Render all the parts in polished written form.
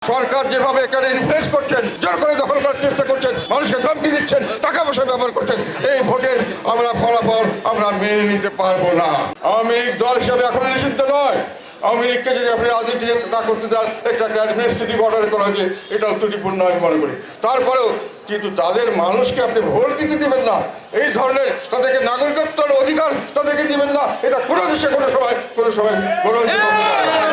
সরকার যেভাবে এখানে ইনফ্লুয়েন্স করছেন, জোর করে দখল করার চেষ্টা করছেন, মানুষকে ধমকি দিচ্ছেন, টাকা পয়সা ব্যবহার করছেন, এই ভোটের আমরা ফলাফল আমরা মেনে নিতে পারবো না। আওয়ামী লীগ দল হিসাবে এখন নিষিদ্ধ নয়। আওয়ামী লীগকে যদি আপনি রাজনীতি না করতে চান, একটা অ্যাডমিনিস্ট্রেটিভ অর্ডার করা হয়েছে, এটাও ত্রুটিপূর্ণ আমি মনে করি। তারপরেও কিন্তু তাদের মানুষকে আপনি ভোট দিতে দিবেন না, এই ধরনের তাদেরকে নাগরিকত্বের অধিকার তাদেরকে দিবেন না, এটা কোনো দেশে কোনো সময় গ্রহণযোগ্য হবে না।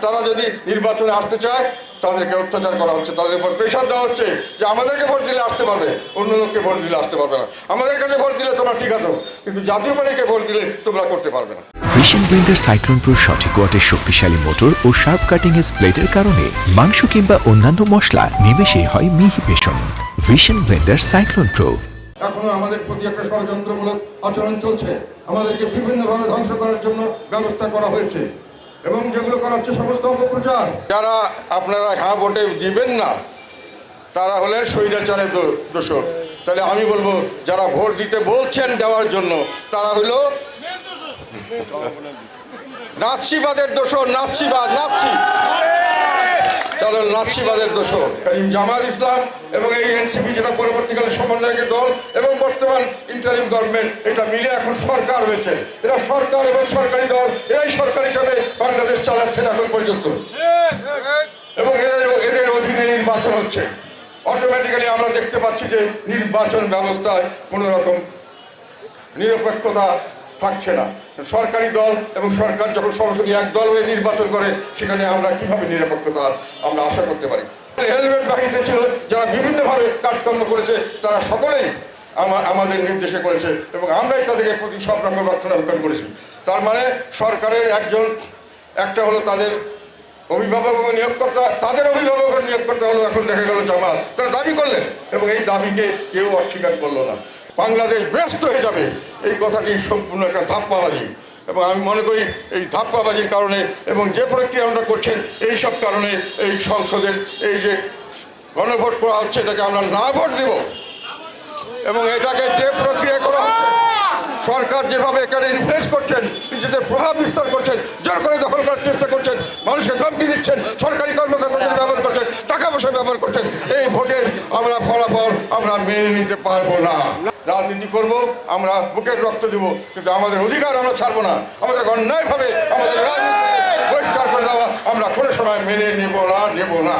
তারা যদি নির্বাচনে আসতে চায়, তাদেরকে অত্যাচার করা হচ্ছে, তাদের উপর প্রেশার দেওয়া হচ্ছে যে আমাদেরকে ভোট দিলে আসতে পারবে, অন্য লোককে ভোট দিলে আসতে পারবে না। আমাদের কাছে ভোট দিলে তোমরা ঠিক আছো, কিন্তু জাতীয় পার্টিকে ভোট দিলে তোমরা করতে পারবে না। ভিশন ব্লেন্ডার সাইক্লোন প্রো সঠিক ওয়াটের শক্তিশালী মোটর ও শার্প কাটিং এজ ব্লেডের কারণে মাংস কিংবা অন্যান্য মশলা নিমেষেই হয় মিহি পেষণ। Vision blender cyclone pro. এখনো আমাদের প্রতি একটা ষড়যন্ত্রমূলক আচরণ চলছে, আমাদেরকে বিভিন্নভাবে ধ্বংস করার জন্য ব্যবস্থা করা হয়েছে এবং যেগুলো করা হচ্ছে সমস্ত অপপ্রচার। যারা আপনারা হ্যাঁ ভোটে দিবেন না, তারা হলেন স্বৈরাচারের দোষর। তাহলে আমি বলবো, যারা ভোট দিতে বলছেন দেওয়ার জন্য, তারা হলো নাৎসিবাদের দোষর। নাৎসিবাদের দোষর জামাত ইসলাম এবং এই এনসিপি, যেটা পরবর্তীকালে সমন্বয়কের দল এবং বর্তমান ইন্টারিম গভর্নমেন্ট, এটা মিলে এখন সরকার হয়েছে। এরা সরকার এবং সরকারি দল, এরাই সরকার হিসাবে বাংলাদেশ চালাচ্ছেন এখন পর্যন্ত, এবং এদের অধীনে নির্বাচন হচ্ছে। অটোমেটিক্যালি আমরা দেখতে পাচ্ছি যে নির্বাচন ব্যবস্থায় কোনো রকম নিরপেক্ষতা থাকছে না। সরকারি দল এবং সরকার যখন সরাসরি এক দল হয়ে নির্বাচন করে, সেখানে আমরা কিভাবে নিরপেক্ষতা আমরা আশা করতে পারি? হেলমেট বাহিনীতে ছিল, যারা বিভিন্নভাবে কাজকর্ম করেছে, তারা সকলেই আমাদের নির্দেশে করেছে এবং আমরাই তাদেরকে প্রতি সব রকম রক্ষণাবেক্ষণ করেছি। তার মানে সরকারের একটা হলো তাদের অভিভাবক এবং নিয়োগকর্তা, তাদের অভিভাবক এবং নিয়োগকর্তা হলো এখন দেখা গেল জামাত। তারা দাবি করলেন এবং এই দাবিকে কেউ অস্বীকার করলো না। বাংলাদেশ ব্যস্ত হয়ে যাবে, এই কথাটি সম্পূর্ণ একটা ধাপ্পাবাজি, এবং আমি মনে করি এই ধাপ্পাবাজির কারণে এবং যে প্রক্রিয়া আমরা করছেন, এই সব কারণে এই সংসদের এই যে গণভোট করা হচ্ছে, এটাকে আমরা না ভোট দেব এবং এটাকে যে প্রক্রিয়া করা হচ্ছে, সরকার যেভাবে এখানে ইনফ্লুয়েন্স করছেন, নিজেদের প্রভাব বিস্তার করছেন, জোর করে দখল করার চেষ্টা করছেন, মানুষকে ধমকি দিচ্ছেন, সরকারি কর্মকর্তাদের ব্যবহার করছেন, টাকা পয়সা ব্যবহার করছেন, এই ভোটের আমরা ফলাফল আমরা মেনে নিতে পারবো না। রাজনীতি করব, আমরা বুকের রক্ত দিব, কিন্তু আমাদের অধিকার আমরা ছাড়বো না। আমাদের অন্যায়ভাবে আমাদের রাজনীতি বহিষ্কার করে দেওয়া আমরা কোনো সময় মেনে নেব না।